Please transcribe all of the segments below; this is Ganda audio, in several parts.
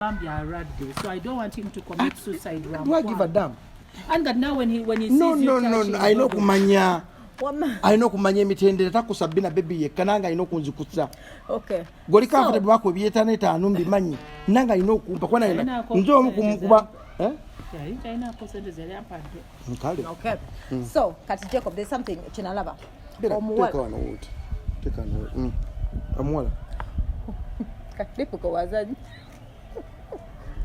So I don't want him to commit suicide. Do I give a damn? And that now when he sees no, I know kumanya. I know kumanya emitendera takusabina baby yekananga I know kunzikutsa. Okay. Goli comfortable wako biyetana eta anumbi manyi. Nanga I know kumpa kwana njo mukumkuba Yeah, China percentage okay. So, Kati Jacob, there's something Chinalaba. Take on wood. Amwala. Kalipo kwa wazanyi.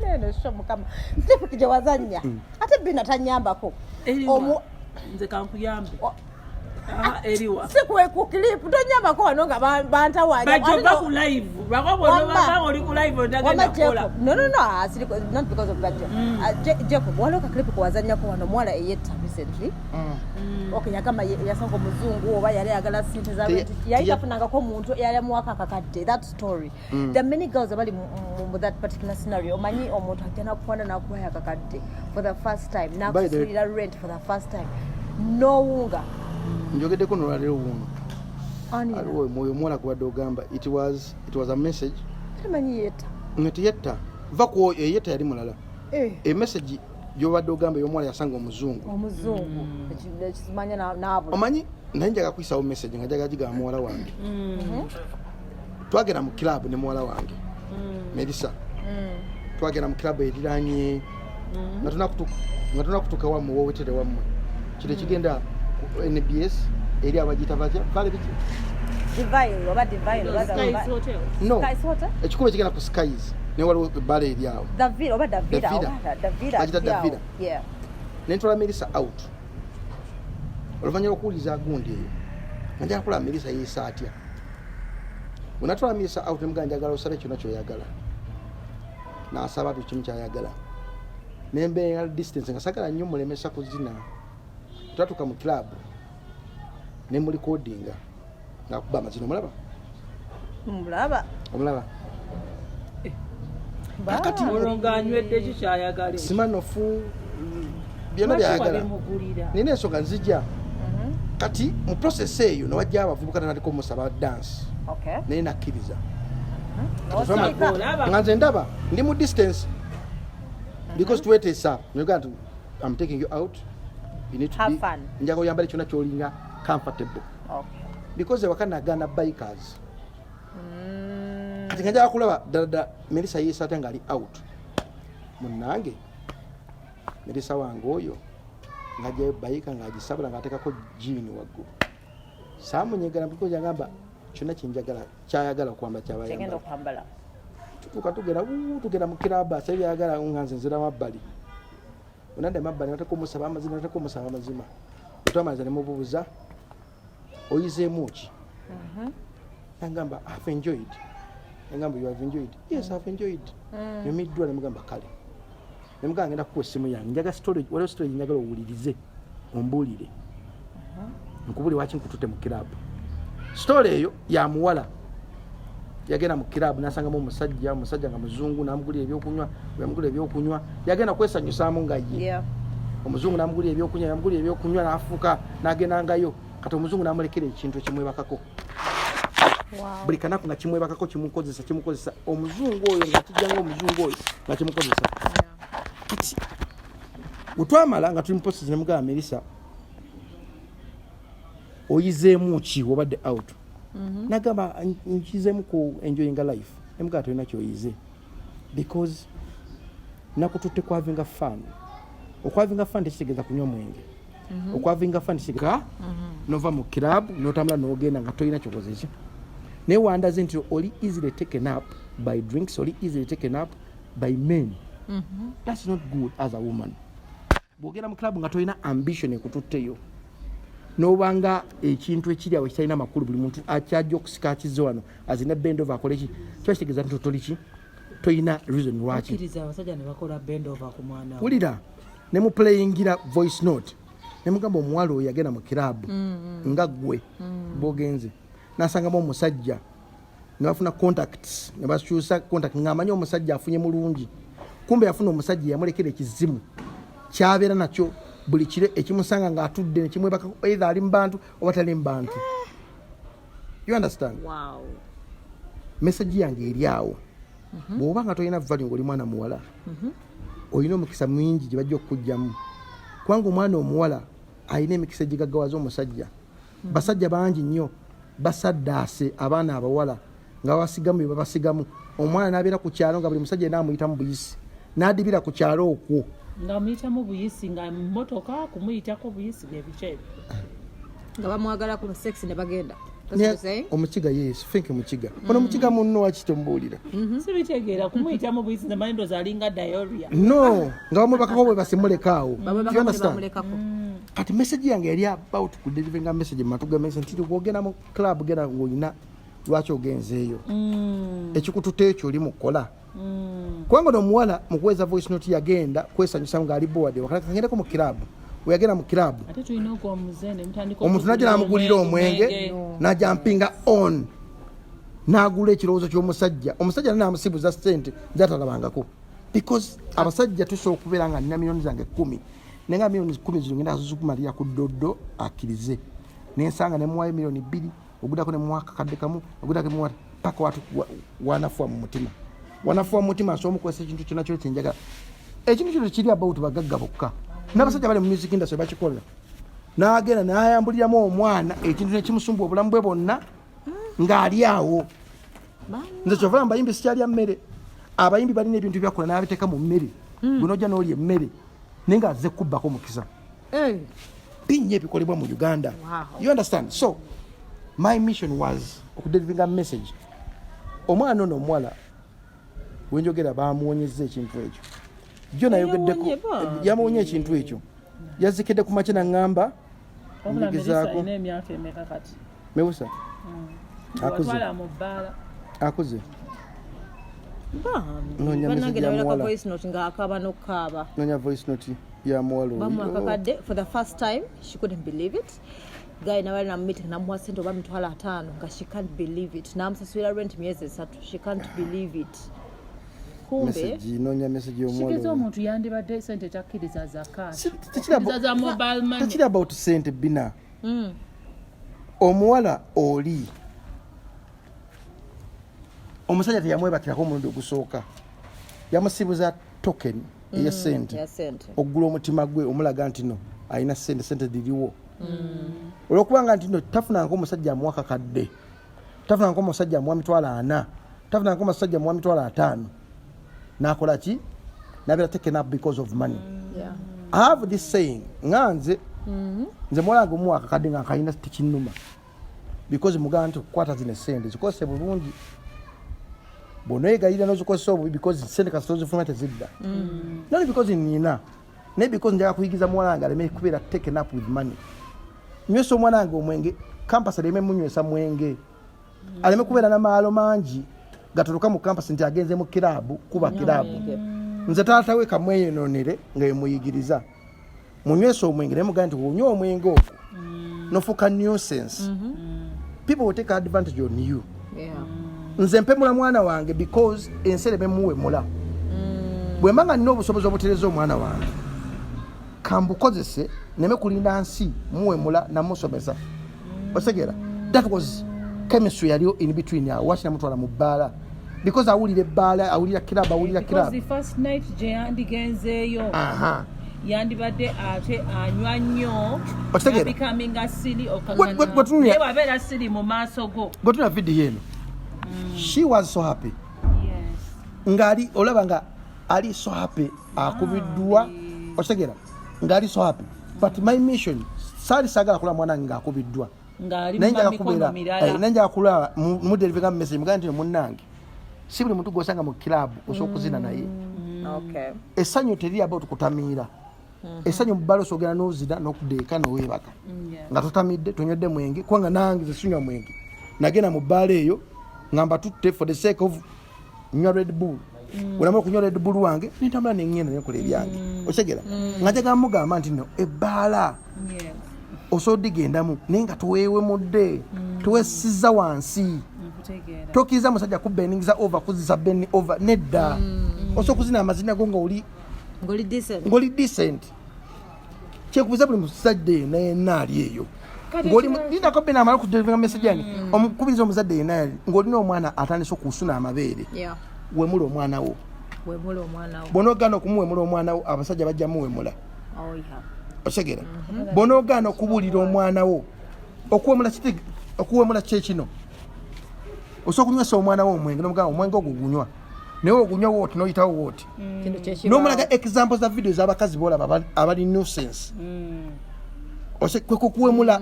Nene shomu kama. Kalipo kija wazanya. Ate Bina tanyamba ko. Nze kankuyambe. Eriwa. Sikwe ku clip tonyamba ko anonga banta waje. Bajjo baku live. Bakobona baba oli ku live ndagenda kola. No, not because of Bajjo. Jacob, waloka clip kwa wazanya ko wano mwala eyetta recently. Okay, yakama yasango muzungu oba yali agala sinte za rent. Yaitafunanga ko muntu yali muwaka kakadde. That story. There are many girls abali mu that particular scenario. Omanyi omuntu atena kwana na kuwa yakakadde for the first time. Na kusulira rent for the first time. No wunga. Njogedde kuno lwalero wuno. Aliwo moyo mwola kwa dogamba. It was a message. Tamanyi yetta. Yetta. Vako yetta yali mulala. A message Jowa dogamba yomwala yasanga omuzungu. Ekimanya nabo. Omanyi nanjaga kwisa message ngajaga jiga mwala wange. Twagera mu club ne mwala wange. Melissa. Twagera mu club ediranye. Natuna kutuka wa mu wetere wa mu. Kile kigenda NBS eri abajita batya vale biki. Divine, oba Divine, oba Skies Hotel. No. Skies Hotel. Ekikuba kigenda ku Skies. Ne waliwo bale eri awo. Davida, oba Davida. Davida. Yeah. Nentola Melissa out. Oluvanyuma okuliza gundi eyo. Njagala kula Melissa yesa atya. Unatola Melissa out muganja galo sale kino kyo yagala. Na asaba bikimu kyayagala. Nembe ya distance ngasagala nnyo mulemesa kuzina. Tutatuka mu club. Ne muri codinga. Na kuba mazino mulaba. Omulaba. Kakati olonga anywedde kikyayagala. Simanofu byonna byayagala. Nina ensonga nzijja. Kati mu process eyo nawajja abavubuka naliko musaba dance. Okay. Naye nakkiriza. Osaka. Nganze ndaba ndi mu distance. Because tuwetesa I'm taking you out. You need to have fun. Njago yambale kyonna kyolinga comfortable. Okay. Because wakana gana bikers. Kati ngaja kulaba dada Melissa yesa tangali out. Munange. Melissa wange oyo ngaje bayika ngajisabula ngateka ko jini waggu. Samunyegala because yagamba kyonna kinjagala kyayagala kwamba kyabayamba. Kigenda kwambala. Tugera mu kiraba sabi yagala unganze nzira mabbali. Unande mabbali natako musaba amazima. Utamaza ne mububuza oyize muki. Ngamba I've enjoyed. Ngamba you have enjoyed. Yes, I've enjoyed. Yomidwa ne mugamba kale. Ne muganga ngenda ku simu yange njaga story wale story njagala owulirize ombulire. Nkubuli wachi nkutute mu kiraba. Story eyo ya muwala yagenda mu kiraba nasanga mu musajja nga muzungu namugulira ebyokunywa yagenda kwesanyusamu nga ye. Yeah. Omuzungu namugulira ebyokunywa nafuka nagenda ngayo kati omuzungu namulekera ekintu ekimwebakako. Wow. Buli kanaku nga kimwebakako kimukozesa omuzungu oyo nga kijjanga omuzungu oyo nga kimukozesa. Kati utwamala nga tuli mposi ne mugamba Melissa oyizeemu ki obadde out. Nagamba nkizeemu ku enjoying life. Emugamba tolina kyoyize because nakututte ku having fun. Okwavinga fun tekitegeeza kunywa mwenge. Okwavinga fun tekitegeeza nova mu club n'otambula n'ogenda nga tolina kyokoze ki. Naye wandaze nti oli easily taken up by drinks, oli easily taken up by men. That's not good as a woman. Bwogenda mu club nga tolina ambition ekututteyo. Nobanga ekintu ekiri awo kitalina makulu buli muntu akyajja okusika akize wano azina bend over akoleki kyo kitegeeza nti toliki toyina reason lwaki. Akkiriza abasajja ne bakola bend over ku mwana. Wulira ne mu playingira voice note ne mugamba omuwala oyo yagenda mu kiraabu nga ggwe bogenze nasangamu omusajja ne bafuna contacts ne bakyusa contact ng'amanyi omusajja afunye mulungi kumbe yafuna omusajja yamulekera ekizimu kyabeera nakyo buli kire ekimusanga ng'atudde ne kimwebaka either ali mu bantu oba tali mu bantu. You understand? Wow. Message yange eri awo bw'oba nga tolina value ng'oli mwana muwala olina omukisa mwingi gye bajja okukugjamu kubanga omwana omuwala alina emikisa egigaggawaza omusajja basajja bangi nnyo basaddaase abaana abawala nga babasigamu bye babasigamu omwana n'abeera ku kyalo nga buli musajja yena amuyitamu buyisi n'adibira ku kyalo okwo nga muyitamu buyisi nga mmotoka kumuyitako buyisi byebice nga bamwagala ku sex ne bagenda omukiga yes fenke mukiga ono mukiga munno wakitombuulira sibitegeera kumuyitamu buyisi ne manendoza alinga diarrhea no nga bamwebakako bwe basimulekaawo kati message yange yali about ku delivering a message matuga message nti bwogenda mu club genda ng'olina lwaki ogenzeeyo ekikututa ekyo oli mukola kubanga n'omuwala mu kuweza voice note yagenda kwesanyusa ng'ali board wakati kagendeko mu club weyagenda mu club omuntu najja n'amugulira omwenge najja mpinga on n'agula ekirowoozo ky'omusajja omusajja n'amusibuza ssente zatalabangako because abasajja tusobola okubeera nga nina miliyoni zange 10 naye nga miliyoni 10 zino ngenda zikumalira ku doddo akkirize nensanga nemuwayo miliyoni 2 ogudako nemuwaka kadde kamu ogudako nemuwata paka watu wanafuwa mu mutima wanafuwa mu mutima asobola omukozesa ekintu kyonna kyona kyenjagala ekintu kino kiri about bagagga bokka n'abasajja bali mu music industry bakikola n'agenda n'ayambuliramu omwana ekintu nekimusumba obulamu bwe bwonna ng'ali awo nze kyova mbayimbi sikyalya mmere abayimbi balina ebintu byakola n'abiteeka mu mmere gwe nojja n'oli emmere naye nga azze kubbako mukisa binnya ebikolebwa mu Uganda. You understand? So my mission was okudeliving a message. Omwana ono omuwala wenjogera bamuwonyezza ekintu ekyo jo nayogeddeko yamuwonye ekintu ekyo yazikedde ku makina ngamba ndigezaako mewusa akuze nonya voice note ya muwala for the first time she couldn't believe it. Guy na wali na meeting na muwa sente oba mitwala 5 nga she can't believe it. Na msaswira rent myezi 3 she can't believe it. Kumbe nonya message yo muwala shikizo omuntu yandibadde sente takkiriza za cash za mobile money takiri about sente Bina omuwala oli omusajja teyamwebakirako omulundi ogusooka yamusibuza token eya sente okugula omutima gwe omulaga nti no alina sente diriwo olwokubanga nti no tafunanga omusajja amuwa kakadde tafunanga omusajja amuwa mitwalo 4 tafunanga omusajja amuwa mitwalo 5 nakola ki nabera taken up because of money. I have this saying nganze nze mwala ngomuwa kakadde nga kayina tikinuma because mugantu kwata zine sente zikose bulungi bonega ida nozo so because sente kasozo funa tezidda not because nina ne because njaga kuyigiza mwalanga leme kubera taken up with money nyeso mwananga omwenge campus leme munywesa mwenge aleme kubera na maalo mangi gatoloka mu campus nti agenze mu kilabu kuba kilabu nze tata we kamweyo nonere nga yemuyigiriza munyweso omwenge ne muganti wonyo omwenge okwo nofuka nuisance people will take advantage on you nze mpemula mwana wange because enserebe muwe mula bwemanga nina obusobozi obutereza omwana wange kambukozese neme kulinda nsi muwe mula namusomesa osegera that was chemistry yaliyo in between ya washina mutwala mu bbala because awulira ebbala awulira club because the first night je yandigenzeeyo yandibadde ate anywa nnyo becoming a silly okangana wabera silly mu maaso go botuna video yeno she was so happy ngali olaba nga ali so happy akubiddwa osegera ngali so happy but my mission sali sagala kula mwana nga akubiddwa ngali mikono mirala nenja kula mu deliver message mugandi munnange sibuli muntu gosanga mu club osokuzina naye okay esanyo teri about kutamira esanyo mbalo sogera nozida nokudeeka nowebaka nga tutamidde tonywedde mwenge kwanga nange zisunywa mwenge nagenda mu bbala eyo ngamba tutte for the sake of nywa Red Bull ulama kunywa Red Bull wange nitambula nengenda nekola ebyange osegera ngajaga mugamba nti no ebbala osodigendamu nenga tuwewe mudde tuwesiza wansi tokiza musajja ku beningiza over kuziza beni over nedda osokuzina amazina gonga oli ngoli decent kyekubiza buli musajja naye nali eyo ngoli ndina ko bena amala ku deliver message yange omukubiriza omuzadde naye ngoli no mwana atandise okusuna amabeere wemula omwana wo bonogaana okumuwemula omwana wo abasajja bajja muwemula osegera bonogaana okubuulira omwana wo okuwemula kyekino osobola okunywesa omwana wo omwenge nomugamba omwenge ogwo gunywa naye ogunywa wooti noyitawo wooti nomulaga example za video z'abakazi boolaba abali nuisance kwekukuwemula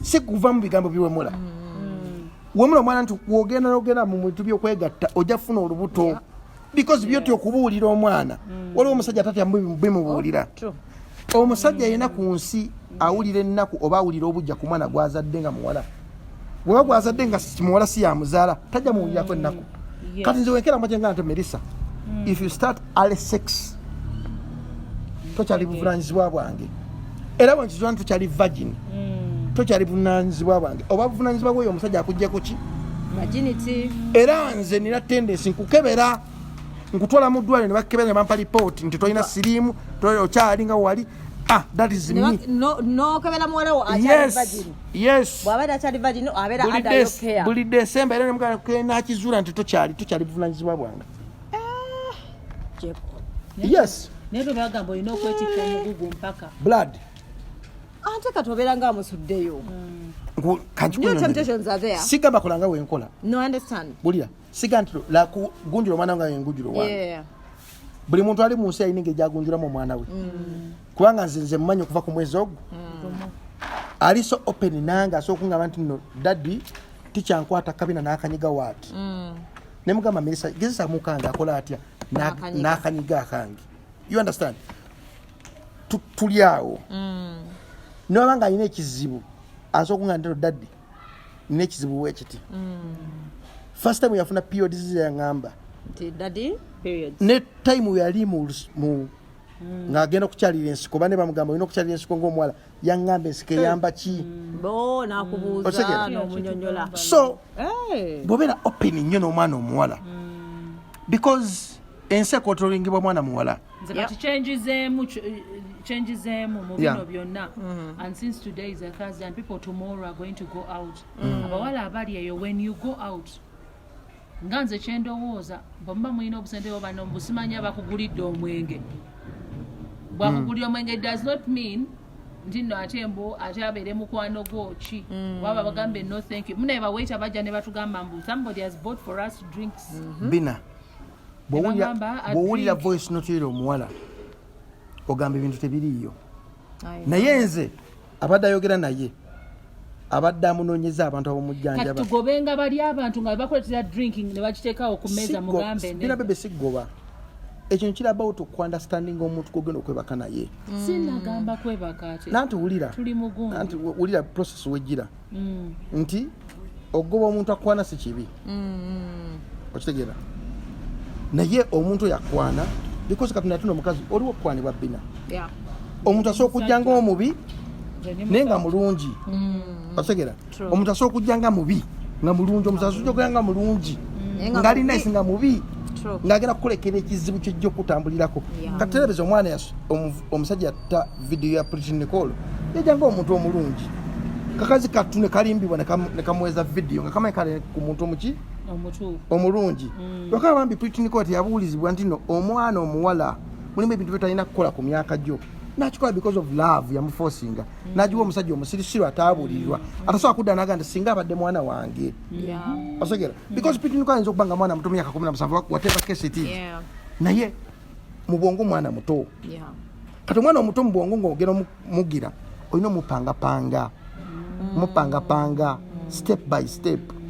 si kuva mu bigambo biwemula wemula omwana nti wogenda mu bintu byokwegatta ojja kufuna olubuto because byoti okubuulira omwana waliwo omusajja atatya bimubuulira omusajja yena ku nsi awulira ennaku oba awulira obujja ku mwana gwazadde nga muwala bweba gwazadde nga muwala si yamuzaala tajja muwulirako ennaku kati nze wenkera majenga nti Melissa if you start early sex tokyali buvunanyizibwa bwange era bwenkizwa nti tokyali virgin tokyali buvunanyizibwa bwange oba buvunanyizibwa bwoyo omusajja akuggyeko ki era nze nina tendensi nkukebera nkutwala mu ddwaliro ne bakebera ne bampa lipooti nti tolina siriimu okyali nga wali that is me nokebera muwala wo yes bw'abeera akyali virgin abeera under your care buli December era nakizuula nti tokyali buvunanyizibwa bwange yes naye bwe bagamba olina okwetikka omugugu mpaka blood ate kati obeera nga amusuddeyo sigamba kolanga wenkola bulira siga nti lakugunjula omwana nga wengunjula wange buli muntu ali mu nsi alina engeri gyagunjulamu omwana we kubanga nze mumanyi okuva ku mwezi ogwo ali so open nange asobola okungamba nti nno daddy tikyankwata kabina n'akanyiga waati ne mugamba Melissa gezesa mukange akola atya n'akanyiga akange you understand tuli awo nobanga alina ekizibu asobola okungamba nti daddy nina ekizibu wekiti first time yafuna periods yaŋŋamba ne time yali mu ng'agenda okukyalira ensiko bane bamugamba olina okukyalira ensiko ng'omuwala yaŋŋamba ensiko eyamba ki so bw'obeera open nnyo n'omwana omuwala because ensi ekootolingibwa mwana muwala kati kyenjizeemu mu bino byonna and since today is a Thursday and people tomorrow are going to go out abawala abali eyo when you go out nga nze kyendowooza bwemuba mulina obusente bwo bano busimanya bakugulidde omwenge bwakugulira omwenge does not mean nti nno ate mbu ate abeere mukwano gwo ki waba bagambe no thank you munaye bawaita bajja ne batugamba mbu somebody has bought for us drinks Bina bw'owulira voice note eri omuwala ogamba ebintu tebiriiyo naye nze abadde ayogera naye abadde amunoonyeza abantu ab'omujjanjaba kati tugobenga bali abantu nga bakuletera drinking ne bakiteekawo ku mmeeza mugambe Bina bebe sigoba ekyo kiraba out ku understanding omuntu kugenda okwebaka naye sinagamba kwebaka ate nanti wulira tuli mugundu nanti wulira process wejjira nti ogoba omuntu akwana si kibi okitegeera naye omuntu yakwana because katonda yatunda omukazi oliwo okukwanibwa Bina omuntu asobola okujja ng'omubi naye nga mulungi otegera omuntu asobola okujja nga mubi nga mulungi omuntu asobola okujja nga mulungi nga ali nice nga mubi ng'agenda kukulekera ekizibu ky'ojja okutambulirako katerebeza omwana omusajja yatta video ya Pretty Nicole yajja ng'omuntu omulungi kakazi katune kalimbibwa ne kamuweza video nga kamanyi kale ku muntu omuki omulungi lwakaba bambi Pretty Nicole teyabuulizibwa nti no omwana omuwala mulimu ebintu byetalina kukola ku myaka gyo nakikola because of love yamuforcinga nagiwa omusajja omusirisiru ataabuulirirwa atasobola kudda naga nti singa abadde mwana wange osegera because Pretty Nicole ayinza okuba nga mwana muto myaka 17 whatever case it is naye mu bwongo mwana muto kati omwana omuto mu bwongo ng'ogera mugira olina omupangapanga step by step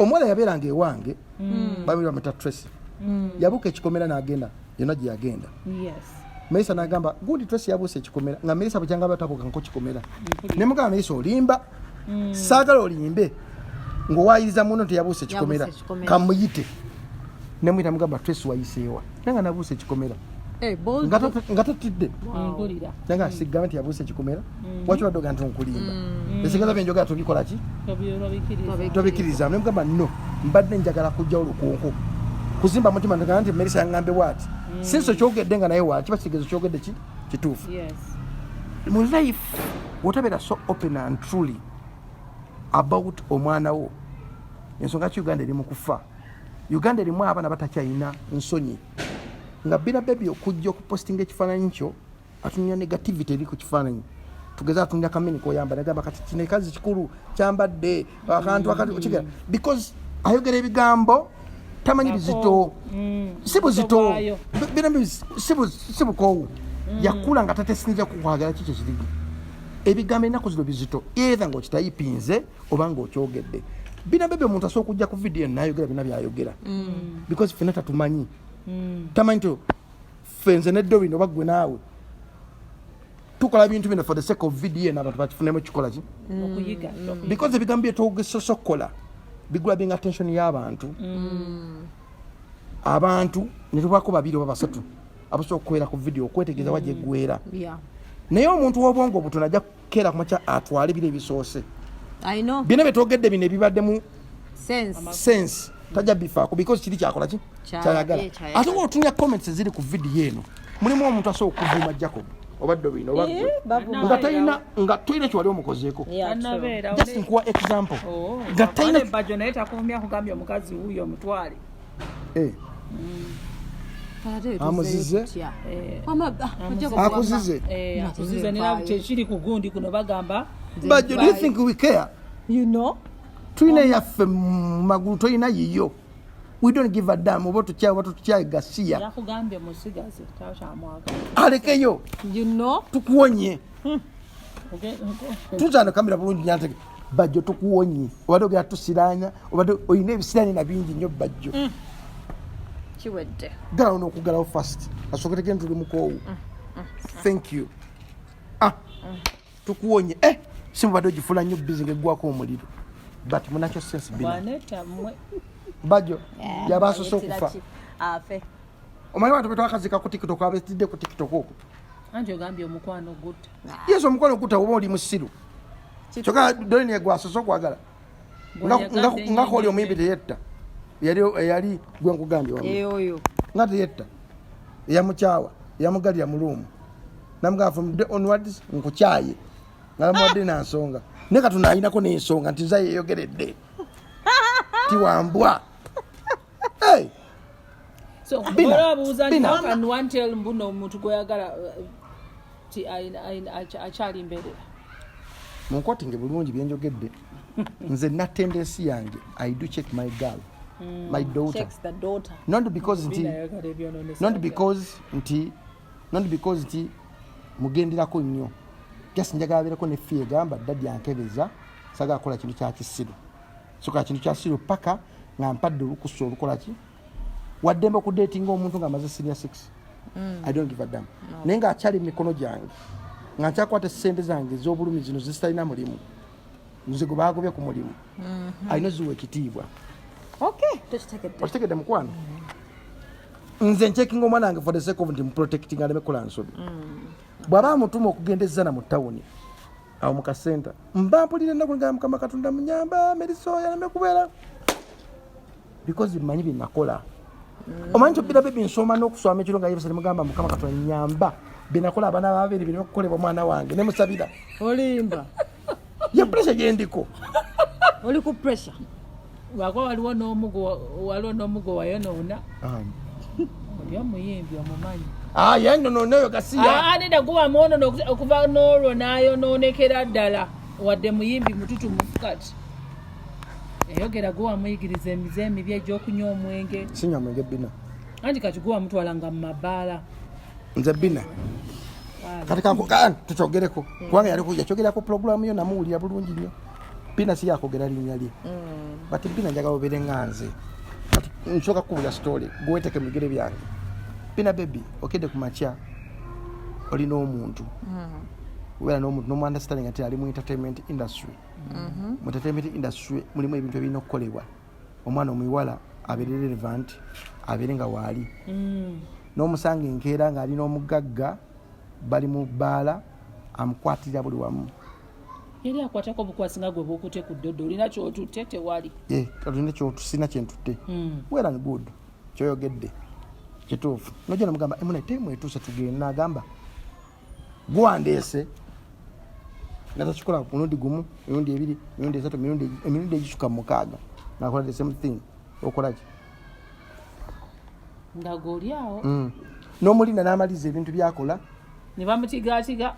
omuwala yabeeranga ewange babiri bameta Tracy yabuuka ekikomera n'agenda yonna gye yagenda Melissa n'agamba gundi Tracy yabuuse ekikomera nga Melissa bwe kyangaba tabuuka nko kikomera ne mugamba Melissa olimba saagala olimbe ng'owaayiriza muno nti yabuuse ekikomera kamuyite ne muyita mugamba Tracy wayiseewa nanga nabuuse ekikomera nga tatidde nanga sigamba nti yabuuse ekikomera waki wadde ogaa nti onkulimba esingaza byenjogera tobikola ki tobikiriza ne mugamba no mbadde njagala kujja olukonko kuzimba mutima ndagala nti Melissa yangambe waati sinso kyogedde nga naye waaki bakigezo kyogedde kituufu mu life wotabeera so open and truly about omwana wo ensonga ki Uganda eri mu kufa. Uganda erimu abaana batakyalina nsonyi nga Bina Babie okujja okupostinga ekifaananyi kyo atunya negativity eri ku kifaananyi tugeza atunya kamini koyamba nagamba kati kino ekazi kikulu kyambadde akantu akati because ayogera ebigambo tamanyi bizito si buzito si bukoowu yakula nga tatesinja kukwagala kikyo kiri ebigambo ennaku zino bizito either ng'okitayipinze oba ng'okyogedde. Bina Babie omuntu asobola okujja ku vidiyo nayogera bina byayogera because ffenna tatumanyi tamanyi nti ffe nze ne Doreen oba ggwe naawe tukola bintu bino for the sake of video n'abantu bakifunemu kikola ki okuyiga because ebigambo byetwogesosa okukola bigula binga attention y'abantu abantu ne tubako babiri oba basatu abasobola okukwera ku video okwetegereza wajja eggwera naye omuntu w'obwongo obutono ajja kukeera ku makya atwale biro ebisoose bino byetwogedde bino ebibaddemu sense tajja bifaako because kiri kyakola ki kyayagala ate ng'otunya comments eziri ku video eno mulimu omuntu asobola okuvuuma Jacob oba Doreen oba nga talina nga tulina kyewali omukozeeko just nkuwa example nga talina Bajjo naye takumya kugambya omukazi wuyo omutwale amuzize akuzize akuzize nera kyekiri ku gundi kuno bagamba Bajjo do you think we care tulina yaffe magulu tolina yiyo we don't give a damn oba tukyaye gasiya yakugambye musigaze takyamwaga alekeyo tukuwonye tuzana kamera bulungi nyantege Bajjo tukuwonye obadde ogera tusiranya obadde oyina ebisirani na bingi nnyo Bajjo kiwedde gala ono okugalawo fast asokete genda tuli mukoowu thank you tukuwonye simubadde ogifula nnyo bizi ng'eggwako omuliro but munakyo sense Bina Bajjo yabasoose okufa omanyi bantu betwakazika ku TikTok abetidde ku TikTok okwo anti ogambye omukwano gutta yesu omukwano gutta oba oli musiru kyokka Doreen yegwasoose okwagala nga kooli omuyimbi teyetta eyali gwe nkugambye wamu nga teyetta eyamukyawa eyamugalira mu luumu namugamba from the onwards nkukyaye nga namuwadde nansonga ne Katonda ayinako n'ensonga nti nza yeeyogeredde tiwambwa so barabuuza nti how can one tell mbuno omuntu gweyagala ti akyali mbeerera munkotinge bulungi byenjogedde nze natendensi yange I do check my girl my daughter not because nti mugenderako nnyo just njagala abeereko ne fee egamba daddy ankebeza sagala kola kintu kya kisiru soka kintu kya siru paka nga mpadde olukusa olukola ki waddembe okudatinga omuntu nga amaze senior 6 I don't give a damn naye nga akyali mu mikono gyange nga nkyakwata ssente zange ez'obulumi zino zitalina mulimu nzigo baagobye ku mulimu alina ziwa ekitiibwa okitegedde mukwano nze ncekinga omwana wange for the sake of nti muprotecting aleme kola nsobi bw'aba amutuma okugenda ezzana mu tawuni awo mu kasenta mba mpulira ennaku nga Mukama Katonda munyamba merisoya aleme kubeera because mmanyi bye nakola omanyi kyo Bina Babie nsoma n'okusoma ekiro nga Yesu mugamba Mukama Katonda nyamba bye nakola abaana babiri bireme kukolebwa mwana wange ne musabira olimba ye pressure gye ndiko oli ku pressure wako waliwo n'omugo wayonoona oli omuyimbi omumanyi yanyononeyo gasiya neda guba mwonono okuva n'olwo n'ayonoonekera ddala wadde muyimbi mututumu kati eyogera guba muyigiriza emize emibi egy'okunywa omwenge sinywa mwenge Bina anti kati guba mutwalanga mu mabaala nze Bina kati tukyogereko kubanga yakyogerako puroguramu yo namuwulira bulungi nnyo Bina si yakogera linnya lye bati Bina njagala obeere nga nze kati nsooka kukubuulira story gweweeteke mu bigere byange Bina Babie okedde ku makya olina omuntu obeera n'omuntu n'omuunderstanding nti ali mu entertainment industry mu entertainment industry mulimu ebintu ebirina okukolebwa omwana omuwala abeere relevant abeere nga waali n'omusanga enkeera ng'alina omugagga bali mu bbaala amukwatirira buli wamu yali akwatako bukwasi nga gwe bwokute ku ddodo olina kyotutte tewali olina kyotusina kyentutte well and good kyoyogedde kituufu nojja namugamba emunetemu etuuse tugenda n'agamba gwandeese nga takikola mulundi gumu mirundi ebiri mirundi esatu emirundi egisuka mu mukaaga nakola the same thing okolaki nga goliawo n'omulinda n'amaliza ebintu byakola ne bamutigaatiga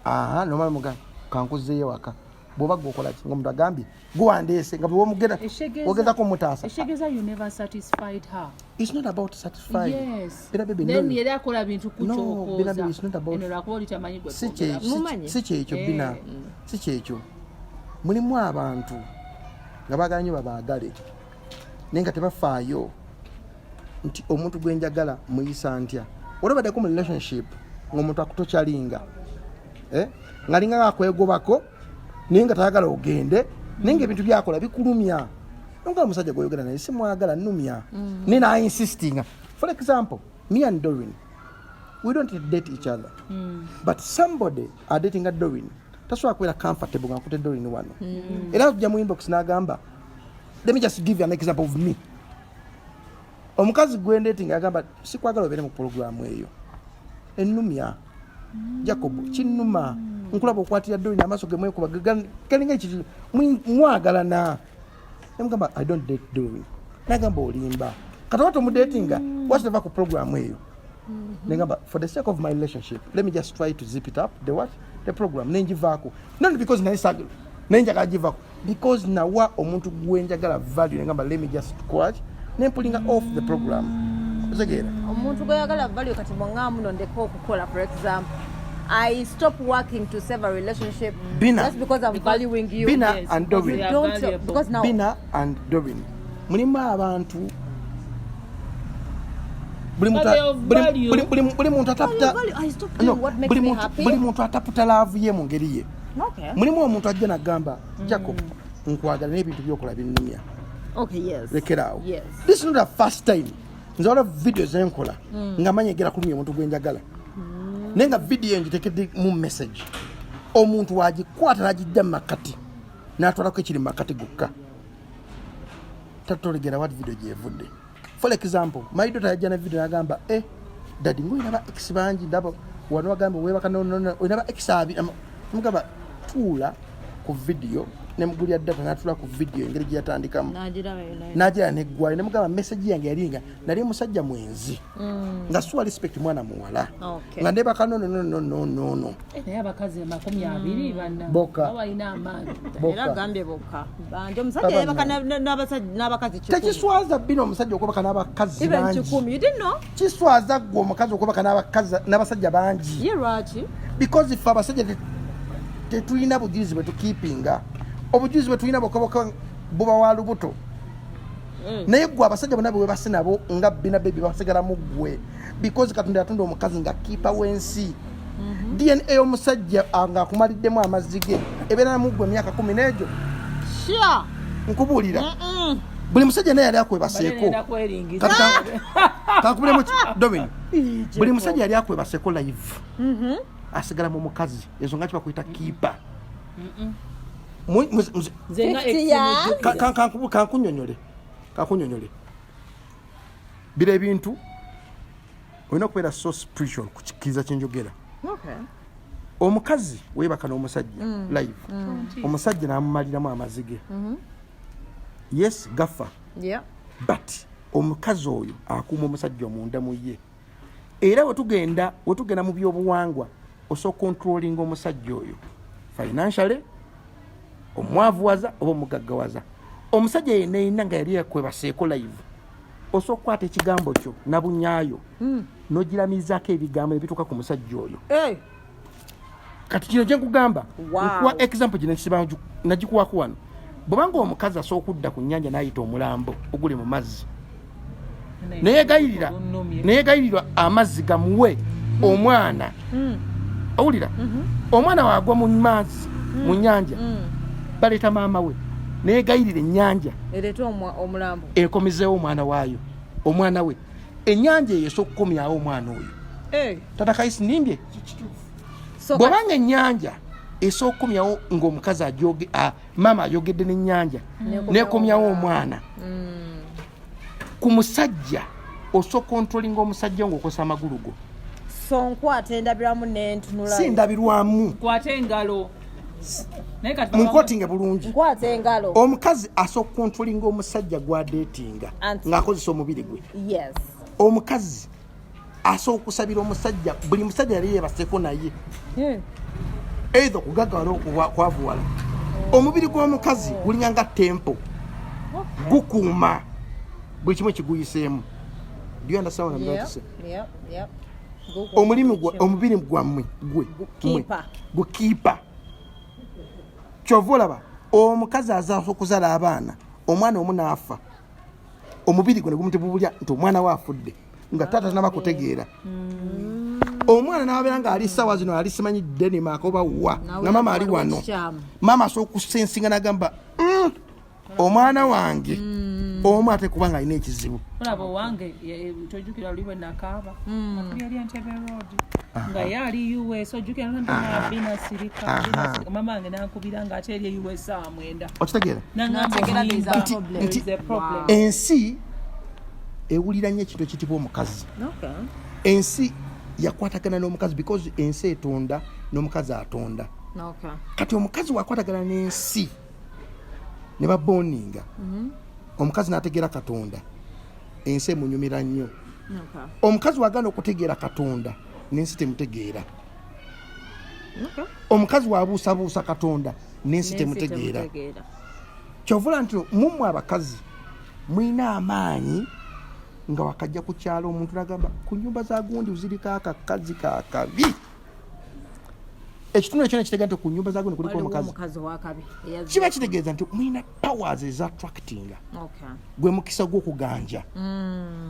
nomala mugamba kankuzeeyo waka bw'oba gwokolaki ngaomuntu agambye guwandeese nga bwewomugenda ogezako omutaasa eshegeeza you never satisfied her. It's not about satisfied. Yes. Then yali akola bintu kukyokooza it's not about eno lwakuba oli tamanyi gwe si kyekyo Bina si kyekyo mulimu abantu nga baagala nnyo babaagale naye nga tebafaayo nti omuntu gwe njagala muyisa ntya olabaddeko mu relationship ng'omuntu akutokyalinga nga linga akwegobako naye nga tayagala ogende naye nga ebintu byakola bikulumya nongala omusajja gweyogera naye simwagala nnumya naye nainsistinga. For example, me and Doreen, we don't date each other, but somebody are dating a Doreen tasobola kubeera comfortable nga nkute Doreen wano era tujja mu inbox n'agamba, let me just give you an example of me. Omukazi gwendeeti ng'agamba sikwagala obeere mu pulogulaamu eyo ennumya Jacob kinnuma nkulaba okwatira Doreen amaaso ge mwekuba galinga ekiri mwagalana nemugamba I don't date Doreen nagamba olimba katoba tomudatinga watava ku pulogulaamu eyo negamba for the sake of my relationship let me just try to zip it up the program nenjivaako not because nenjagala givaako because nawa omuntu gwenjagala value negamba let me just quash nempulinga off the program otegeera omuntu gweyagala value kati bwangaamu nondeka okukola. For example, I stop working to save a relationship. Bina, just because I'm valuing you. Bina yes, and Doreen. Because now Bina and Doreen. Mulimu abantu buli muntu ataputa. I stop doing what makes me happy. Buli muntu ataputa laavu ye mu ngeri ye. Okay. Mulimu omuntu ajja nagamba Jacob nkwagala n'ebintu byokola binnumya. Okay, yes. Lekerawo. Yes. This is not the first time. Nze wala videos enkola nga manyegera kulumya omuntu gwenjagala. Nenga video ngitekede mu message omuntu wagikwata nagidda makati natwalako ekiri makati gukka tatolegera what video gyevudde. For example, my daughter yajja na video nagamba daddy ngoyina ba ex bangi ndabo wano bagamba webaka oyina ba ex abi mugamba tuula ku video nemugulya data natula ku video engeri gyatandikamu nagira neggwayo nemugamba message yange yalinga nali musajja mwenzi nga suwa respect mwana muwala nga ndebaka no naye abakazi 20 banna balina amaanyi era gambye bokka banje omusajja yebaka n'abakazi 10 tekiswaza Bina omusajja okwebaka n'abakazi bangi 10. You didn't know? kiswaza gwe omukazi okwebaka n'abasajja bangi because if abasajja tetulina bujulizi bwe tukipinga obujulizi bwe tulina bokaboka buba wa lubuto naye gwe abasajja bonna bwe basi nabo nga Bina Babie basigala mu gwe because Katonda yatonda omukazi nga kiipa w'ensi DNA y'omusajja nga akumaliddemu amazzi ge ebeera mu gwe emyaka 10 n'egyo nkubuulira buli musajja naye yali akwebaseeko kankubulemu Doreen buli musajja yali akwebaseeko live asigala mu mukazi ensonga ki bakuyita kiipa kankunyonyole bira ebintu olina okubeera so spiritual ku kikiriza kyenjogera. Omukazi weebaka n'omusajja live omusajja n'amumaliramu amazige yes gafa but omukazi oyo akuuma omusajja omunda mu ye era wetugenda mu byobuwangwa osobola controlling omusajja oyo financially omwavuwaza oba omugaggawaza. Omusajja yenna nga yali yakwebaseeko live osobola okukwata ekigambo kyo nabunyaayo n'ogiramizaako ebigambo ebituuka ku musajja oyo. Kati kino kye nkugamba nkuwa example gye nagikuwako wano. Bw'obanga omukazi asobola okudda ku nnyanja n'ayita omulambo oguli mu mazzi neyeegayirira amazzi gamuwe omwana owulira omwana waagwa mu mazzi mu nnyanja baleeta maama we neyeegayirira ennyanja ereeta omulambo ekomezeewo omwana we ennyanja eyo esobola okukomyawo omwana oyo tata Kaisi nimbye bw'obanga ennyanja esobola okukomyawo ng'omukazi maama ayogedde n'ennyanja nekomyawo omwana ku musajja osobola kontrolinga omusajja ng'okosa amagulu go so nkwata endabirwamu n'entunula si ndabirwamu kwata engalo naye kati munkotinge bulungi nkwata engalo omukazi asooka kontrolinga omusajja gwadeetinga ng'akozesa omubiri gwe yes omukazi asooka okusabira omusajja buli musajja yali yeebaseko naye eitha okugagawala okwavuwala omubiri gw'omukazi gulinga nga tempo gukuuma buli kimu ekiguyiseemu omubiri gwammwe gukiipa kyova olaba omukazi azaasa okuzala abaana omwana omu naafa omubiri gwe ne gumutebubulya nti omwana we afudde nga taata tanaba kutegeera omwana n'abeera ng'ali ssaawa zino ali simanyi Denmark oba wa nga maama ali wano maama asobola okusensinga n'agamba omwana wange omu ate kuba nga alina ekizibu olaba owange tojjukira luli bwe nakaaba yali Entebbe Road nga ye ali US ojjukira nantona Bina sirika mama wange nankubira ng'ate eri US 9 okitegeera nti ensi ewulira nnyo ekintu ekitibwa omukazi ensi yakwatagana n'omukazi because ensi etonda n'omukazi atonda kati omukazi wakwatagana n'ensi ne baboninga omukazi n'ategeera katonda ensi emunyumira nnyo omukazi wagana okutegeera katonda n'ensi temutegeera omukazi wabuusabuusa katonda n'ensi temutegeera kyovula nti mummwe abakazi mulina amaanyi nga wakajja ku kyalo omuntu nagamba ku nyumba za gundi uziriko akakazi kakabi ekitundu ekyo nekitegeeza nti ku nyumba za gundi kuliko omukazi kiba kitegeeza nti mulina powers ezattractinga gwe mukisa gw'okuganja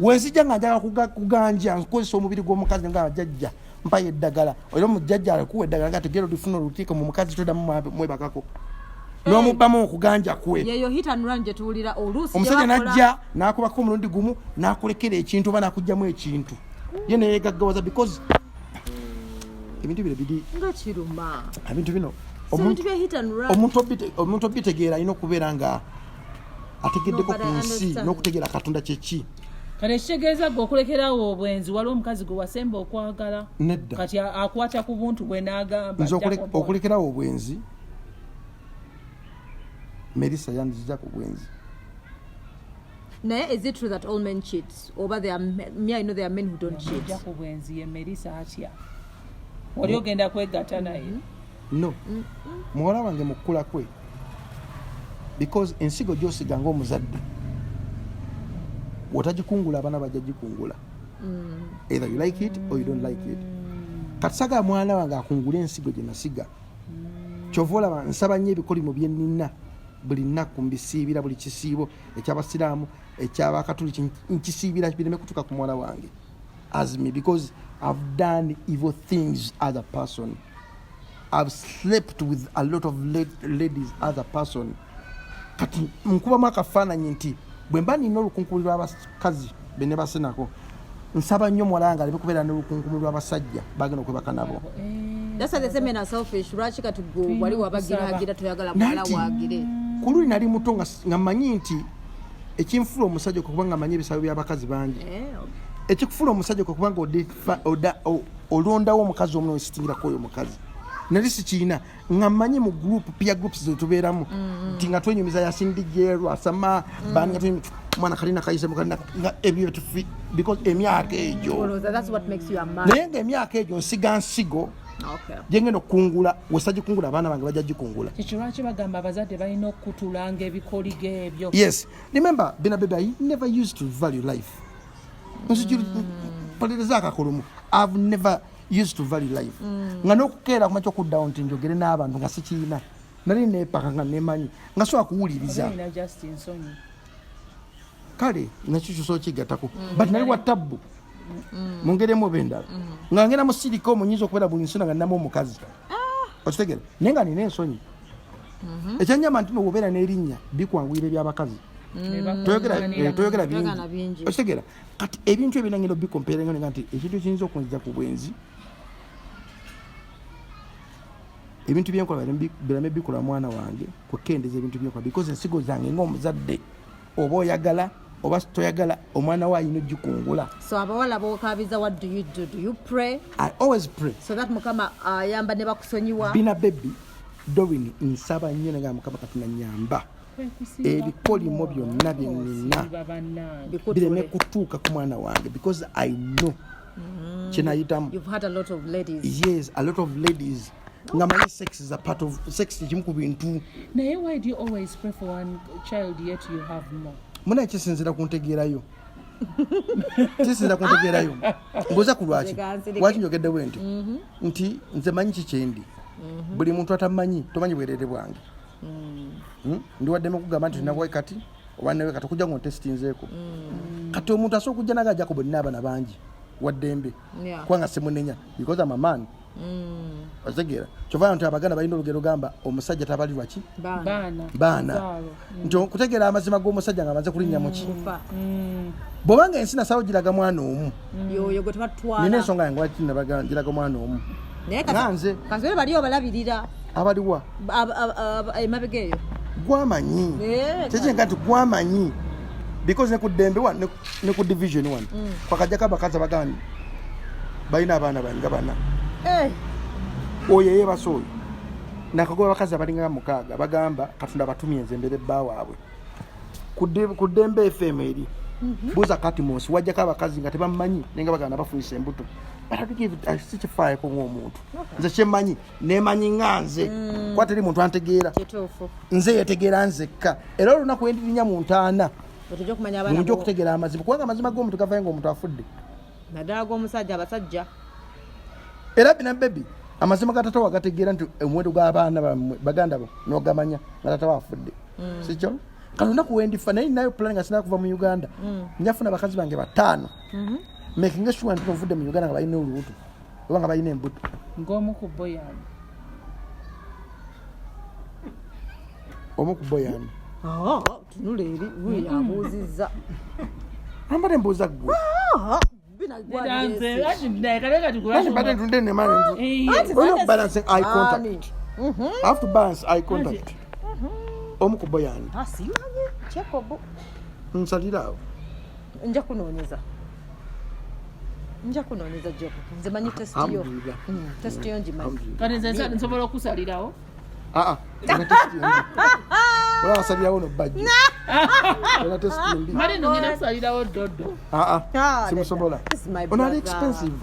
wenzijja nga njagala kuganja nkozesa omubiri gw'omukazi nga bajjajja mpayo eddagala era omujjajja alikuwa eddagala nga tegeera olifuna olukiiko mu mukazi todamu mwebakako n'omubbamu okuganja kwe yeyo hit and run gye tuwulira oluusi omusajja najja n'akubako omulundi gumu n'akulekera ekintu oba n'akugjamu ekintu ye neyeegaggawaza because ebintu bino biri nga kiruma ebintu bino omuntu obitegeera alina okubeera nga ategeddeko ku nsi n'okutegeera katonda kyeki kale kitegeeza gwe okulekerawo obwenzi waliwo omukazi gwe wasemba okwagala nedda kati akwata ku buntu bwe n'agamba nze okulekerawo obwenzi Melissa yanzija ku bwenzi naye is it true that all men cheat or there are me I know there are men who don't cheat ku bwenzi ye Melissa atya wali ogenda kwegatta naye no muwala wange mukula kwe because ensigo gyosiga ng'omuzadde wotagikungula abaana bajja gikungula either you like it or you don't like it kati saga mwana wange akungula ensigo gye nasiga kyova olaba nsaba nnyo ebikolimo bye nnina buli nnaku mbisiibira buli kisiibo ekyabasiraamu ekyabakatuliki nkisiibira bireme kutuuka ku mwana wange as me because I've done evil things as a person. I've slept with a lot of ladies as a person. Kati mkuba makafaananyi nti bwe mba nina olukunkumuli lw'abakazi be ne basenako nsaba nnyo muwala nga aleme kubeera n'olukunkumuli lw'abasajja bagenda okwebaka nabo. That's why the men are selfish. Lwaki kati gwe wali wabagira toyagala muwala waagire. Ku luli nali muto nga mmanyi nti ekinfuula omusajja okuba nga amanyi ebisabo by'abakazi bangi. Ekikufuula omusajja okuba nga olondawo omukazi omu n'ositingirako oyo omukazi. Nali sikiina nga mmanyi mu peer groups zetubeeramu nti nga twenyumiza yasindijeerwa asama bani mwana kalina kayise mukana ebyo tufi because emyaka egyo naye nga emyaka egyo nsiga nsigo jengeno kungula wesaji kungula abaana bange bajja gikungula ekirwaki bagamba abazadde balina okutulanga ebikoligo ebyo. Yes, remember Bina Babie, I never used to value life. I've never used to value life. Nga n'okukeera kumakya okuddawo nti njogere n'abantu nga sikiina nali neepaka nga nemanyi nga sobola kuwuliriza kale nakyo kisobola kigattako but nali wa tabbu mu ngeri emu oba endala nga ngenda mu sirika omunyinza okubeera buli nsona nga nnamu omukazi okitegeera naye nga nina ensonyi ekyanyamba nti nowobeera n'erinnya bikwanguyira ebyabakazi toyogera bingi okitegeera kati ebintu ebyo nangenda obikompeera nga nti ekintu ekiyinza okunzija ku bwenzi ebintu byenkola birame bikola mwana wange kukendeeza ebintu byenkola because ensigo zange ng'omuzadde oba oyagala oba toyagala omwana we ayina ogikungula. So abawala bookabiza, what do you do? Do you pray? I always pray so that mukama ayamba ne bakusonyiwa. Bina Babie Doreen nsaba nnyo nga Mukama Katonda nnyamba ebikolimo byonna bye nnina bireme kutuuka ku mwana wange because I know kyenayitamu. You've had a lot of ladies. Yes, a lot of ladies. Nga manyi sex is a part of sex kimu ku bintu. Naye why do you always pray for one child yet you have more? Muna kisinzira kuntegeerayo. Kisinzira kuntegeerayo. Mbuuza ku lwaki. Lwaki njogedde bwe nti nze manyi kikyendi. Buli muntu atamanyi tomanyi bwerere bwange. Ndi waddemu kugamba nti ninawe kati oba newe kati okujja ngontesitinzeeko. Kati omuntu asobola okujja naga ajja kubulina abaana bangi waddembe kubanga simunenya because I'm a man. Otegeera kyova nti abaganda balina olugero gamba omusajja tabalirwa ki baana nti okutegeera amazima g'omusajja nga amaze kulinnya muki bwobanga ensi nasawo giraga mwana omu nina ensonga yange waki giraga mwana omu nanze kanzere bali obalabirira abaliwa emabega eyo gwamanyi kyekinga nti gwamanyi because ne ku ddembe ne ku division 1 kwakajjako abakazi abagani balina abaana banga bana oyo yeebasa oyo nakagoba abakazi abalinga 6 bagamba Katonda batumye nze mbere bba waabwe ku ddembe FM eri buuza Katmos wajjako abakazi nga tebamumanyi nenga baganda bafunisa embuto sikifaayeko ng'omuntu nze kyemmanyi nemanyi nga nze kuba teri muntu antegeera nze yetegeera nzekka era olunaku wendirinya mu ntaana mujja okutegeera amazima kubanga amazima g'omuntu gavayo ng'omuntu afudde naddala g'omusajja abasajja era Bina Babie amazima ga tata wagategeera nti omuwendo gw'abaana baganda bo n'ogamanya nga tata wafudde sikyo kati olunaku wendifa naye ninayo plan nga sinaa kuva mu Uganda njafuna abakazi bange 5 making sure nti novudde mu Uganda nga balina olubuto oba nga balina embuto ng'omu ku boyani omu ku boyani tunula eri we yabuuzizza ambadde mbuuza ggwe balancing eye contact. I have to balance eye contact. Omu ku boyani asimanyi Jacob nsaliraawo nja kunoonyeza Jacob nze manyi test yo test yo njimanyi kati nze nsobola okusalirawo wala wasalirawo no Bajjo wala test mbi mali nongera kusalirawo dodo simusobola onali expensive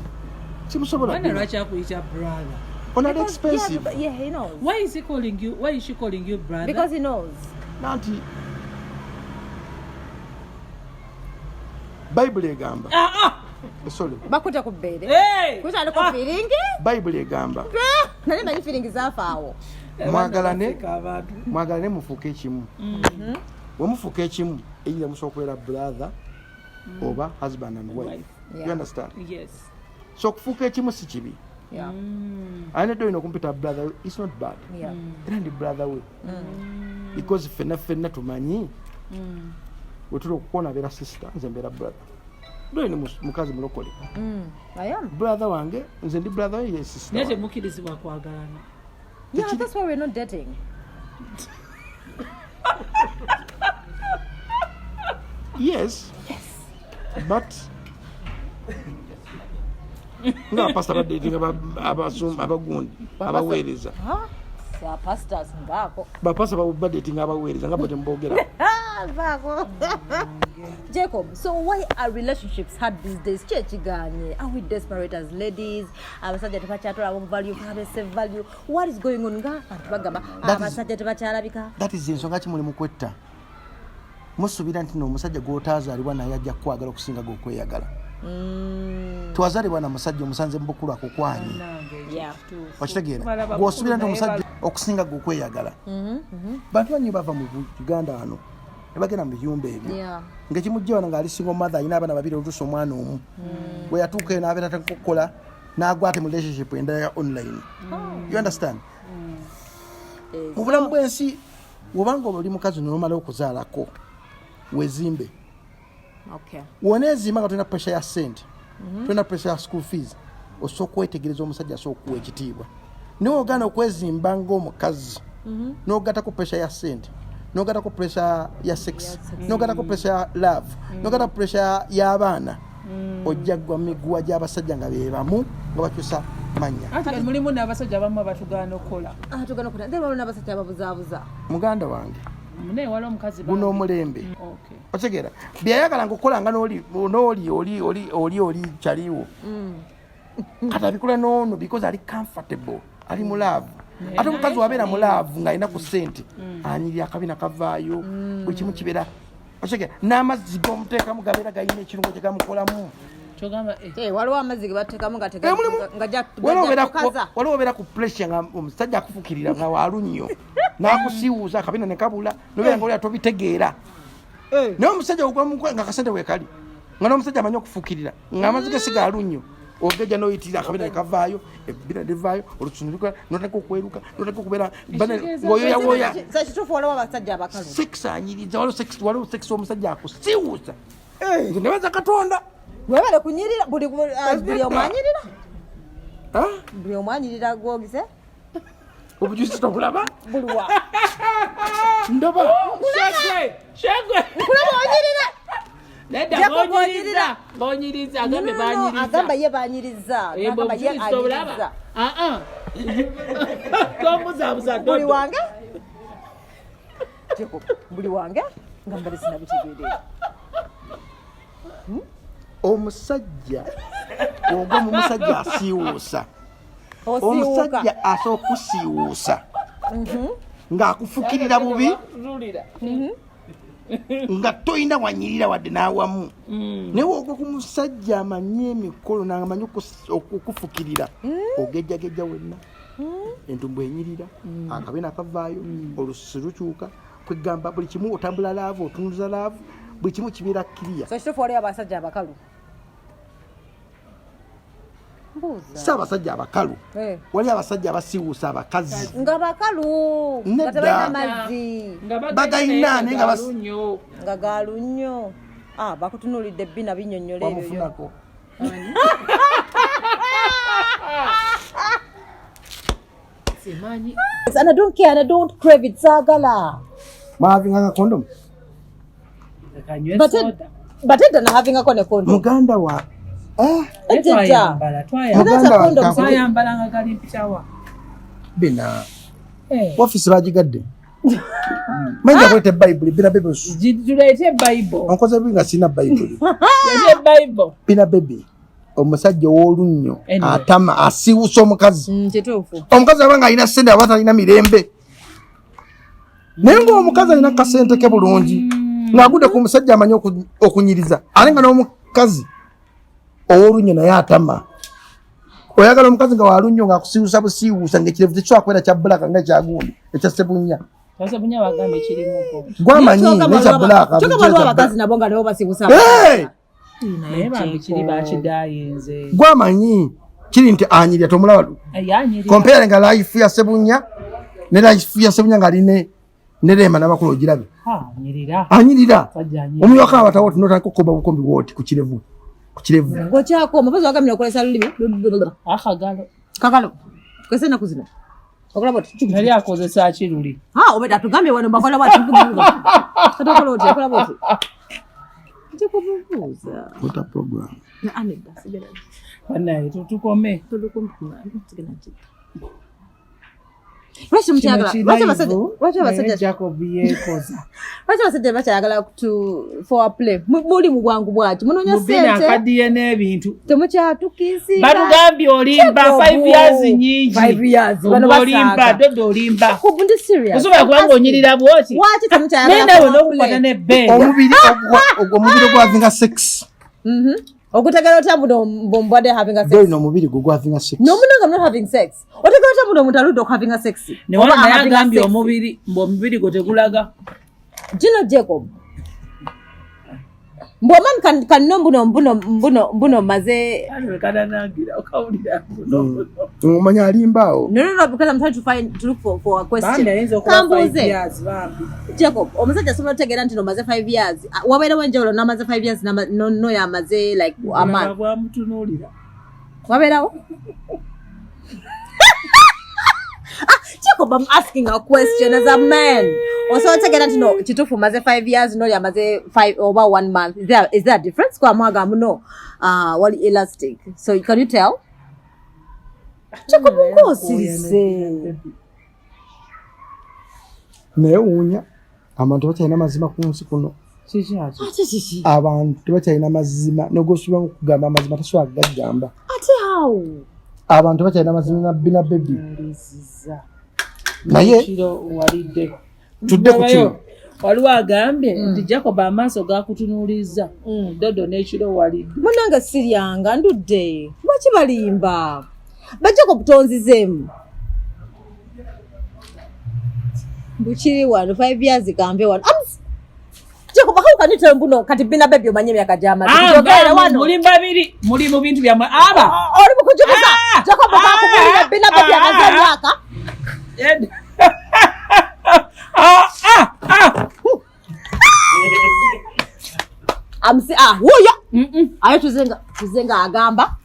simusobola wana lwaki akuyita brother onali expensive yeah he knows why is she calling you brother because he knows nanti Bible egamba sorry bakuta ku bbeere kutandika ku feeling Bible egamba nali manyi feeling zafaawo mwagalane mufuuke ekimu wemufuuka ekimu eyira musobola okubeera brother oba husband and wife you understand yes so okufuuka ekimu si kibi ayina doyina okumpita brother it's not bad era ndi brother we because fenna tumanyi wetuli okukuona abeera sister nze mbeera brother doyina mukazi mulokole brother wange nze ndi brother we ye sister naye temukirizibwa kwagalana. Yeah, that's why we're not dating. Yes. But nga pastor ba dating abagundi abaweereza sa pastors ngako ba pastor ba dating abaweereza nga bote mbogera ngako Jacob, so why are relationships hard these days? Chechiganye, are we desperate as ladies? Abasajja tebachatola value kabese value. What is going on nga? Bagamba abasajja tebachalabika. That is ensonga kimuli mukwetta. Musubira nti no musajja gw'otaazaalibwa naye ajja kwagala okusinga gw'okweyagala. Twazaalibwa na musajja omusanze mbukulu akukwanyi. Wakitegeera gw'osubira nti omusajja okusinga gw'okweyagala. Bantu banyi bava mu Uganda wano nebagenda mu biyumba ebyo ng'ekimujja wano ng'ali single mother alina abaana 2 olutuusa omwana omu bwe yatuuka eno abeera takukola n'agwa ate mu relationship endala ya online. You understand? Mu bulamu bw'ensi wobanga oli mukazi n'omala okuzaalako wezimbe woneezimba nga tolina pressure ya ssente tolina pressure ya school fees osooka okwetegereza omusajja asooka okuwa ekitiibwa niwe ogaana okwezimba ng'omukazi n'ogatako pressure ya ssente n'ogatako pressure ya sex n'ogatako pressure ya love n'ogatako pressure y'abaana ojja gwa miguwa gy'abasajja nga be bamu nga bakyusa manya ati mulimu n'abasajja abamu batugaana okukola tugana okukola nde balina abasajja ababuzaabuza muganda wange naye waliwo omukazi guno omulembe Okay. otegeera byayagalanga okukolanga n'oli kyaliwo kati abikola noono because ali comfortable ali mu laavu ate omukazi wabeera mu laavu ng'alina ku ssente anyirira akabina kavaayo buli kimu kibeera otegeera n'amazzi g'omuteekamu gabeera galina ekirungo kye gamukolamu waliwo amazzi ge bateekamu waliwo obeera ku pressure nga omusajja akufukirira nga walunnyo n'akusiiwuuza akabina ne kabula nobeera nga olira tobitegeera naye omusajja nga akasente weekali nga n'omusajja amanyi okufukirira ng'amazzi ge si galunnyo ogeja noyitirira akabina ne kavaayo ebbina livaayo olusuno lukola notaka okweruka notaka okubeera ng'oyoyawoya kituufu waliwo abasajja abakalu sex anyiriza waliwo sex omusajja akusiiwuuza nebaza katonda webale kunyirira buli omwanyirira buli omwanyirira gwogise obujuzi tobulaba buliwa ndoba shegwe nkulaba onyirira bonyiriza agamba ye banyiriza buli wange buli wange nga mbale sinabitegeerera omusajja ogwo musajja asiiwuusa omusajja asooka kusiiwuusa ng'akufukirira bubi nga toyina wanyirira wadde n'awamu naye ogwo ku musajja amanyi emikolo n'amanyi okufukirira ogejjagejja wenna entumbu enyirira akabina akavaayo olususu lukyuka kwegamba buli kimu otambula laavu otunuza laavu buli kimu kibeera kiriya kituufu waliwo abasajja abakalu si abasajja abakalu wali abasajja abasiiwuusa abakazi nga bakalu nga tebalina mazzi bagayina naye nga galunnyo bakutunuulidde Bina binyonnyola ebyo and I don't care and I don't crave it saagala mwavinganga condom but edda na havingako ne condom muganda wa twayambalanga gali mpitawa Bina ofisi bagigadde manja kuleta ebayibuli Bina Baby tuleete ebayibuli onkoze binga sina bayibuli Bina Baby omusajja ow'olunnyo atama asiiwusa omukazi kituufu omukazi abanga alina ssente aba talina mirembe naye ng'omukazi alina kasente ke bulungi ng'agudde ku musajja amanyi okunyiriza ate nga n'omukazi ow'olunnyo naye atama oyagala omukazi nga walunnyo ng'akusiiwusa busiiwuusa ng'ekirevu tekisobola kubeera kya bbulaka nga ekyagundi ekya sebunya gwamanyi nekya bbulaka waliwo abakazi nabo nga nabo basiiwusa gwamanyi kiri nti anyirya tomulaba kompere nga life ya sebunya ne life ya sebunya nga aline nerema n'abakulu ogirabe anyirira omuyaka abatawo tinotandika okukoba bukombi bwoti ku kirevu ngokyako mapazi wagamira okolesa lulimi kakalo kwese enaku zino okola boti nali akozesa kiruli obeda tugambye wano bakola bwati katokola oti okola boti nkubuuza ota program aneda sigera banaye tukome lwaki abasajja bakyayagala foreplay muli mu bwangu bwaki munonya sente n'ebintu temukyatukisi batugambye olimba 5 years nyingi olimba dodo olimba osobola kubanga onyirira bwoti nendawe n'okukwata n'ebbeeya omubiri ogwavinga sex okutegera otya mbode having a sex no omubiri gwavinga sex no munanga not having sex otegera otya muno mutaludo having a sex oba agambye omubiri mbomubiri gotegulaga Gino Jacob Mboman kan mbuno maze umanya alimbao no because I'm trying to look for a question kambuze Jacob omusajja sobola tegera ntino maze 5 years wabera wanjolo na maze 5 years no ya maze like a month wabera Jacob, I'm asking a question as a man. Also, tegera ntino chitufu maze 5 years no ya maze 5 over 1 month. Is there a difference? Kwa mwaga muno wali elastic. So can you tell? Jacob ng'osirise. naye wuunya abantu bakyalina mazima ku nsi kuno. Ate kiki? Abantu bakyalina mazima nogosobola okugamba amazima tasobola kugagamba. Ate how? Abantu bakyalina mazima na Bina Babie. Naye tudde ku kino. Waliwo agambye nti Jacob amaaso gakutunuuliza Dodo n'ekiro walidde. Munange siryanga ndudde. Lwaki balimba? Bajacob tonzizeemu. Bukiri wano 5 years gambe wano. Jacob how can you tell mbuno kati Bina Babie omanye myaka gy'amaze. Kujogera wano. Muli babiri muli mu bintu byammwe aba. Oli mukujuliza. Jacob bakubulira Bina Babie amaze emyaka. Amsi huyo. Ayo tuzenga agamba.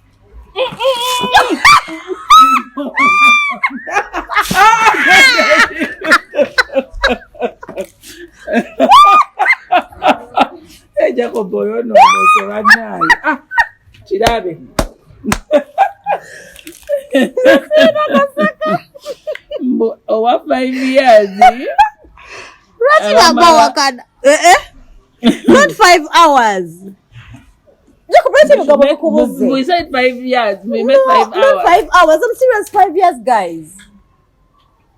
Jacob oyo no banaye. Kirabe. Over 5 years. Not 5 hours. We said 5 years. We made 5 hours. Not 5 hours. I'm serious. 5 years, guys.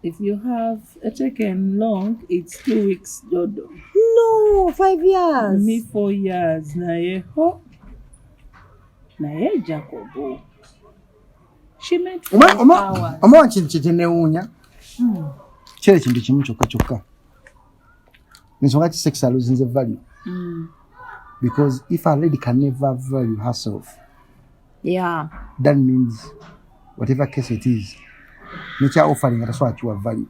If you have taken long, it's 2 weeks, Dodo. No, 5 years. Me 4 years. Naye Jacob. She made 5 hours. Oma kintu kyenewuunya. Kiri ekintu kimu kyokka. Nsonga ki sex loses value. Because if a lady can never value herself, yeah, that means whatever case it is, nature offering that's what you have value.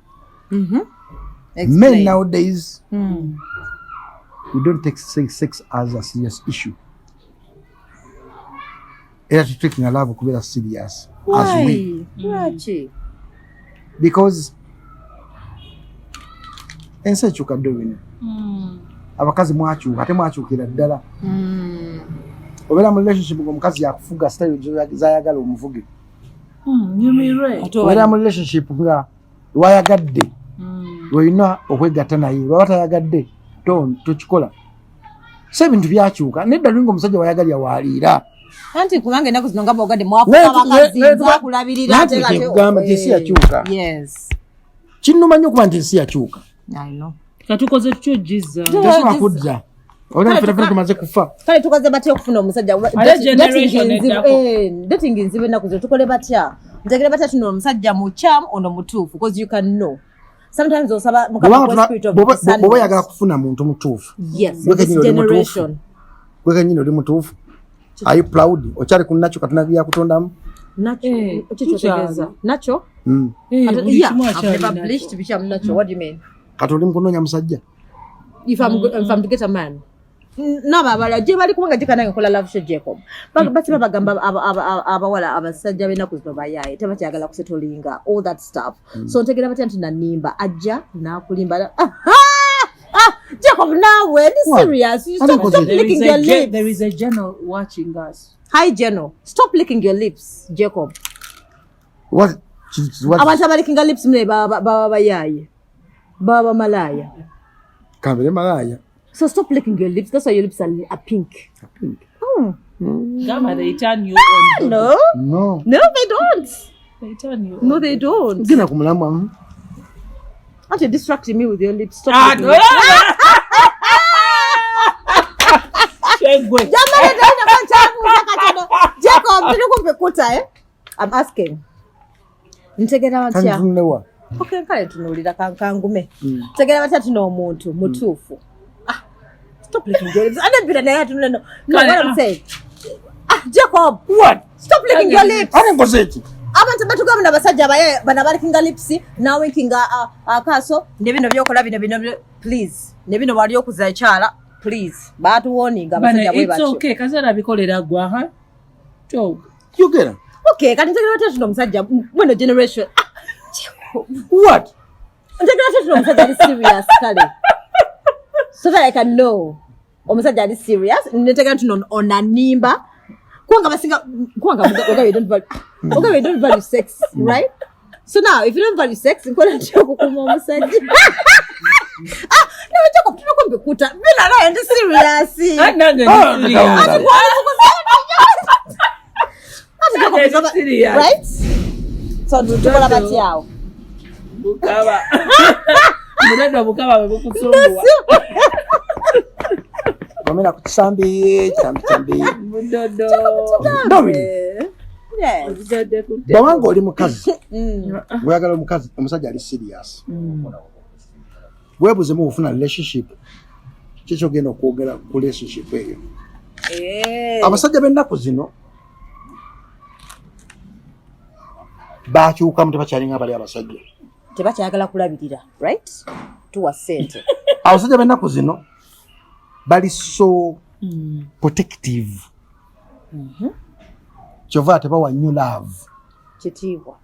Men nowadays, we don't take sex as a serious issue. It's taking a love to be serious. Why? As we. Why? Because ense chuka Doreen. Abakazi mwachu ate mwachukira ddala. Obera mu relationship omukazi yakufuga style zayagala omuvuge. Nyumire. Obera mu relationship nga wayagadde. Oyina okwegatta naye. Wabata yagadde tokikola. So ebintu byakyuka. Nedda lingo omusajja wayagalya waliira. Anti kubanga ennaku zino nga bogadde mwafuka abakazi zakulabirira ate ate kugamba nti yakyuka. Yes. Kinnuma nnyo kuba nti ensi yakyuka. I know. Katukoze tutyo jiza. Tesobola kudda. Olina fena tumaze kufa. Kale tukoze batya okufuna omusajja. Dating nzibe ennaku zino tukole batya. Ntegere batya tuno omusajja mukyamu ono mutuufu because you can know. Sometimes osaba mukaba spirit of discernment. Boba yagala kufuna muntu mutuufu. Yes, this generation. Weka nyino oli mutuufu. Are you proud? Ochari kunacho katuna bya kutondamu? Nacho. Ochichotegeza. Nacho? Yeah, I've never bleached to become nacho. What do you mean? Katoli mkunonya musajja. If I'm to get a man. Naba abala je bali kubanga jikana nkola love show Jacob. Bati babagamba abawala abasajja bena kuzino bayaye tebakyagala kusetolinga all that stuff. So ntegera bati anti nanimba ajja nakulimba. Jacob, now we're serious. You stop licking your lips. There is a journal watching us. Hi, Jeno. Stop licking your lips, Jacob. What? Abantu abalickinga lips mne baba yaye. Baba malaya. Kambere malaya. So stop licking your lips. That's why your lips are pink. Pink. Gamma, they turn you on. No. No. No, they don't. They turn you on. No, they don't. Gina kumulama. Aren't you distracting me with your lips? Stop. No. Jacob, I'm asking. Ntegera batya? Kantunewa. Okay, kale tunulira kangume. Ntegera batya tuno omuntu mutuufu. Stop licking your lips. Ande bira naye tuneno. No, what I'm saying. Jacob, what? Stop licking your lips. Ane ngozeki. Abantu batugamba nabasajja baye banabalickinga lips nawe winkinga akaso ndebino byokola bino please nebino wali okuza ekyala please batu warning abasajja bwe batyo. It's okay kazara bikolera gwa ha. Talk. You get it? Okay, kati ntegera batya tuno musajja mweno generation. What? Ntegera batya tuno musajja is serious kale. So that I can know. Omusajja is serious. Ntegera tuno onanimba. we don't value sex, right? So now, if you don't value sex, you can't joke with mom said. No, Jacob, you don't be put up. Bina, I'm serious. Right? So, do you know about you? Bukaba. Munenda bukaba bekukusumbuwa. Wamena kusambi. Mudodo. Yes. Bawanga oli mukazi. Oyagala omukazi, omusajja ali serious. Webuze mu ufuna relationship. Kicho genda okwogera ku relationship eyo. Abasajja b'ennaku zino bakyuka mu tebakyalinga abali abasajja. Tebakyagala kulabirira, right? Tuwa sente. Abasajja b'ennaku zino bali so protective. Kyova tebawa new love. Kitiibwa.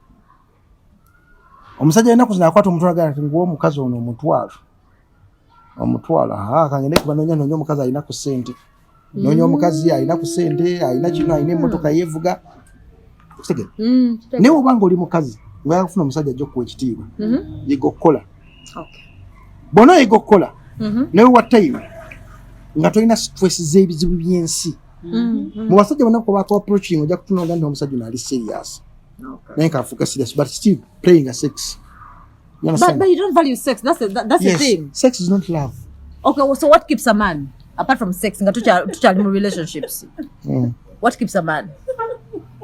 Omusajja yenna kuzina akwata omuntu agala ati nguwo omukazi ono omutwala kangende kubanoonya noonya omukazi alina ku ssente noonya omukazi alina ku ssente alina kino alina emmotoka yeevuga kitegere naye obanga oli mukazi ngaala kufuna omusajja ajja okuwa ekitiibwa yiga okukola bw'ona oyiga okukola naye wa time nga tolina stress z'ebizibu by'ensi mu basajja bonna kubaako approaching ojja kutunonga nti omusajja ono ali serious naye kaafuuka serious but still playing a sex. But you don't value sex. That's the thing. Sex is not love. Okay, well, so what keeps a man apart from sex? Tuchali relationships. What keeps a man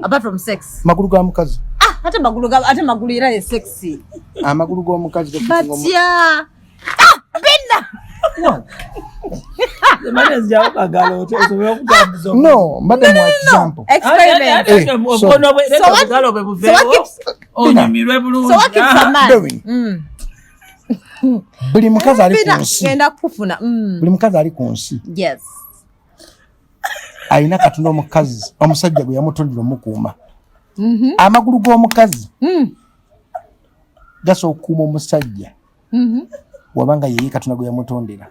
apart from sex? Magulu ga mukazi. Ate magulu era ye sexy. Magulu go mukazi But yeah. Bina. No. The man is just a girl. No, madam, for example. Experiment. So what keeps a man? Buli mukazi ali ku nsi. Genda kufuna. Buli mukazi ali ku nsi. Yes. Ayina katonda omukazi omusajja gwe yamutondera omukuuma. Amagulu g'omukazi gasa okuuma omusajja wabanga yeye katonda gwe yamutondera.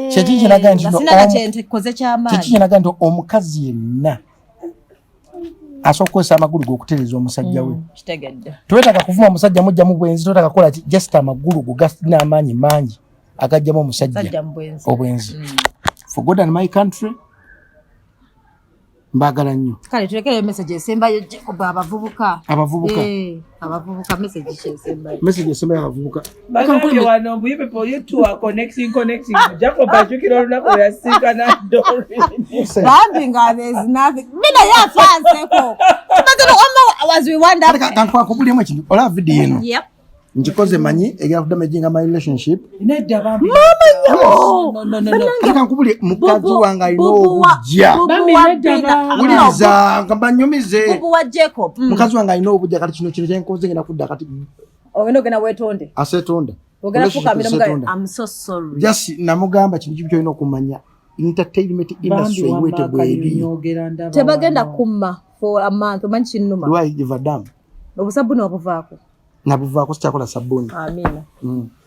Kyekinaga nti omukazi yenna asobola okukozesa amagulu ge okutereeza omusajja we. Towetaka kuvuma omusajja mujjamu bwenzi, towetaka kukola just amagulu go gasina amaanyi mangi agajjamu omusajja obwenzi. For God and my country, mbagala nnyo. Kale tulekere message esembayo Jacob abavubuka. Abavubuka message esembayo. Message esembayo abavubuka. Bakampuye wano mbuye people you two are connecting. Jacob ajukira olunaku yasika na Doreen. Babie there's nothing. Bina ya fancy ko. But was we wonder. Kankwa kubulemu ekintu. Ola video eno. Yep. Njikoze manyi egera kudamaging my relationship. Nedda Babie. No. Kaka nkubuli mukazi wange alina obujja. Uliza ngambanyumize. Bubu wa Jacob. Mukazi wange alina obujja kati kino kyenkoze ngenda kudda kati. Ogenda ogenda wetonde. Asetonde. Ogenda fuka miramuga. I'm so sorry. Just namugamba kintu kibi kyolina okumanya. Entertainment industry wete bweri. Tebagenda kumma for a month. Omanyi kinnuma. Do I give a damn? Obusabuni wabuvaako. Nabuvaako sikyakola sabuni. Amina.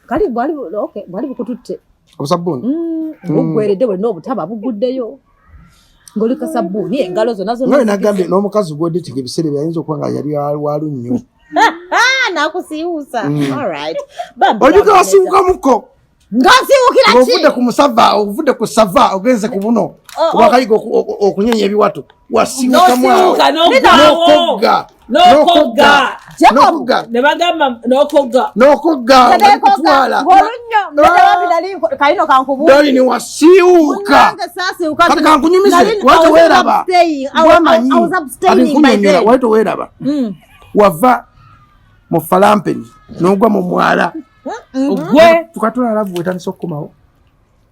Kali bwali bukututte. Obusabuni? Bugweredde bwe n'obutaba buguddeyo. Ngolika sabuni engalo zo nazo. Nawe nagambye n'omukazi gw'odditika ebiseera byayinza okuba nga yali walu nnyo. Nakusiiwusa. All right. Ojuka wasiiwukamuko. Ngasiiwukira ki? Ovudde ku sava ogenze ku buno. Wakayiga okunyenya ebiwato. Wasiiwukamu awo. N'okogga. Nebagamba n'okogga. Kutwala. Kalino kankubu. Doreen wasiiwuka. Kati kankunyumize. Watu weeraba. I was abstaining by then. Watu weeraba. Wava mu falampeni n'ogwa mu mwala. Ogwe. Tukatula alavu wetandisa okukomawo.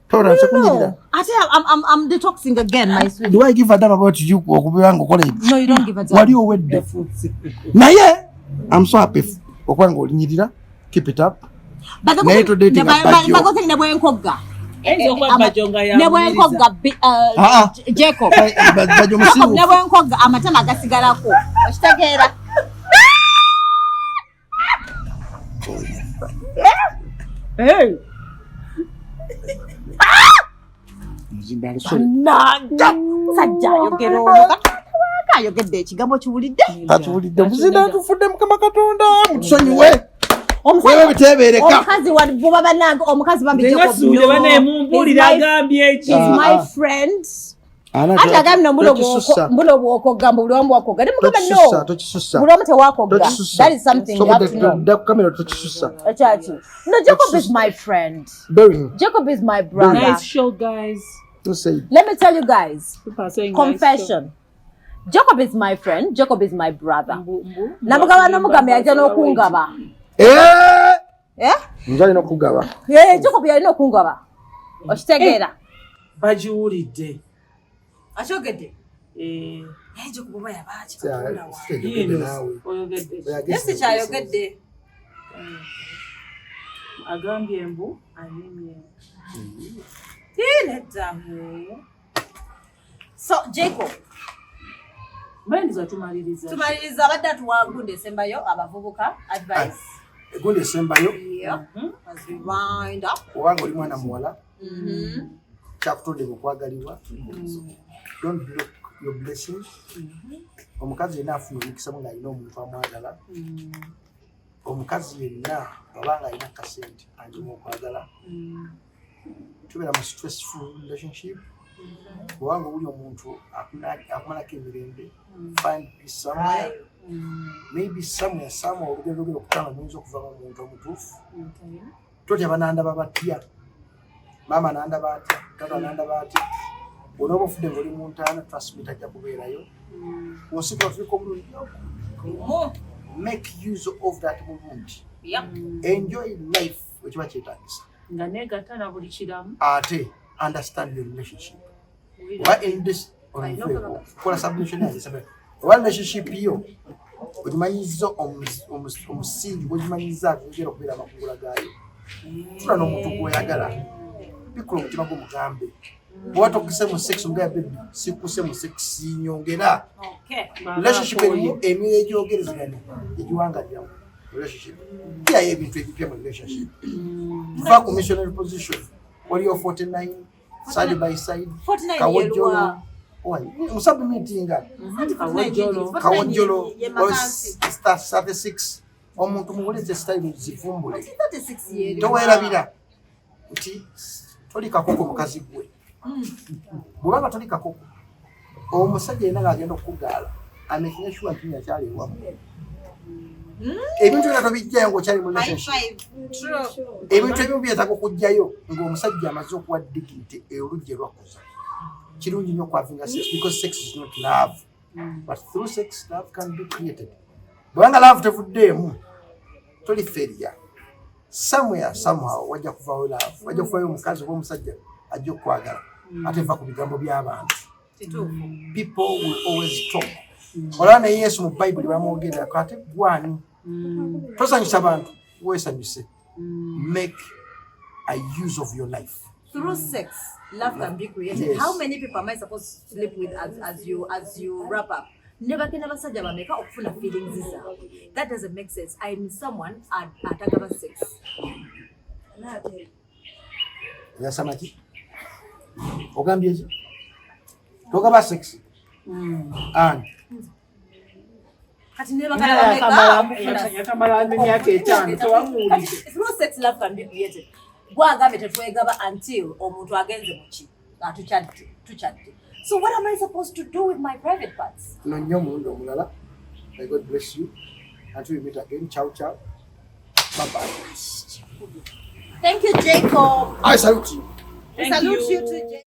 Tora nsekunjirira. I'm detoxing again, my sweet. Do I give a damn about you okubanga okola ebyo? No, you don't give a damn. Wali owedde. Naye I'm so happy okuba nga olinyirira. Keep it up. Naye to dating a Bajjo. Bagote ne bwenkogga. Bajjo nga ya. Ne bwenkogga Jacob. Bajjo musiiwufu. Ne bwenkogga amatama agasigalako. Okitegeera. Hey. muzindalo nanja musajja ayogera ono ayogedde ekigambo kiwulidde atuwulidde muzindalo tufudde mukama katonda mutusonyiwe wewe bitebereka omukazi wa buba banange omukazi bambi Jacob bane mumpulira agambye eki is my friend ati agambye mbulo bwokoga mbuli wamu wakoga mugamba no buli wamu tewakoga that is something you have to know dakukamera tokisusa ekyaki no Jacob is my friend Jacob is my brother nice show guys let me tell you guys confession nice Jacob is my friend Jacob is my brother namugaba nomugamba yajja n'okungaba nze alina okugaba Jacob yalina okungaba okitegeera bagiwulidde akyogedde Jacob oba yabaaki katonda oyogedde kyayogedde agambye mbu anyimye nedda so Jacob mbaindiza tumaliriza abadde atuwagunde esembayo abavubuka advice egundi esembayo as we wind up kubanga oli mwana muwala kyakutonde okwagalibwa don't block your blessings omukazi yenna afuna omukisamu ng'alina omuntu amwagala omukazi yenna obanga alina kasente anjuma okwagala tubeera mu stressful relationship kubanga buli omuntu akumalako emirembe find peace somewhere maybe somewhere olugendo lugenda okutanga muyinza okuvamo omuntu omutuufu totya banandaba batya maama nandaba atya tata nandaba atya bw'onooba ofudde ng'oli mu ntaana trust me tajja kubeerayo bw'osigala tuliko obulungi make use of that bulungi enjoy life wekiba kyetagisa nga negatta na buli kiramu ate understand your relationship oba kola submission yagisebe oba relationship yo ogimanyiza omusingi gwogimanyiza ogera okubeera amakungula gaayo tula n'omuntu gwoyagala bikula omutima gw'omugambe oba tokise mu sex omugaya bebi sikuse mu sex nyongera relationship emyoyo egyogerezegane egiwangaliramu relationship yayo ebintu ebipya mu relationship va ku missionary position waliyo 49 side by side kawojjolo musubmitinga kawojjolo 36 omuntu muwuleze style zivumbule towerabira nti toli kakoko mukazi gwe bwebanga toli kakoko omusajja yenna ng'agenda okukugaala amaking sure nti yakyali ewamu ebintu byonna tobijjayo ng'okyali mu relationship ebintu ebimu byetaaga okujjayo ng'omusajja amaze okuwa dignity oluggi lwakuza kirungi nnyo okwavinga sex because sex is not love but through sex love can be created bwebanga love tevuddeemu toli failure somewhere somehow wajja kuvayo love wajja kuvayo omukazi oba omusajja ajja okukwagala ate va ku bigambo by'abantu people will always talk olaba ne Yesu mu Bible bamwogerera ate gwani tosanyusa abantu weesanyuse make a use of your life through sex love can be created. Yes. How many people am I supposed to sleep with as you wrap up? Never can ever say make up full of feelings. That doesn't make sense. I'm someone at about sex. Yasamaki. Ogambye. Talk about sex. And through sex love can be created. Gwagambe tetwegaba until omuntu agenze muki tuchatte. So what am I supposed to do with my private parts? No nnyo mundo omulala. May God bless you. Until we meet again. Ciao ciao. Bye bye. Thank you, Jacob. I salute you. I salute you too, Jacob.